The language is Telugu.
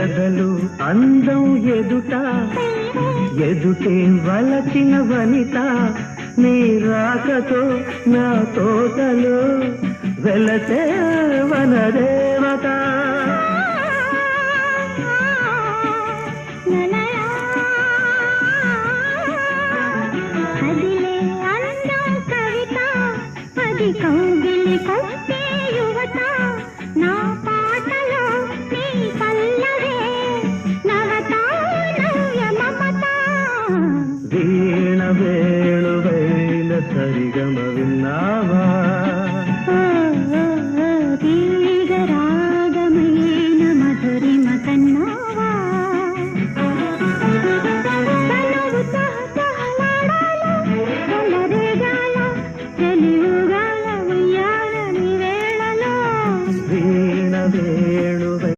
ఎదలు అందం ఎదుట ఎదుటే వలచిన వనిత నీ రాకతో నా తోటలో వెలసే వనదేవత అదిలే అందం కవిత అది కౌగిలి కొట్టే యువత నా పాటలో నీ పల్లవే నవత నవ్య మమత వీణ వేణువైన సరిగమ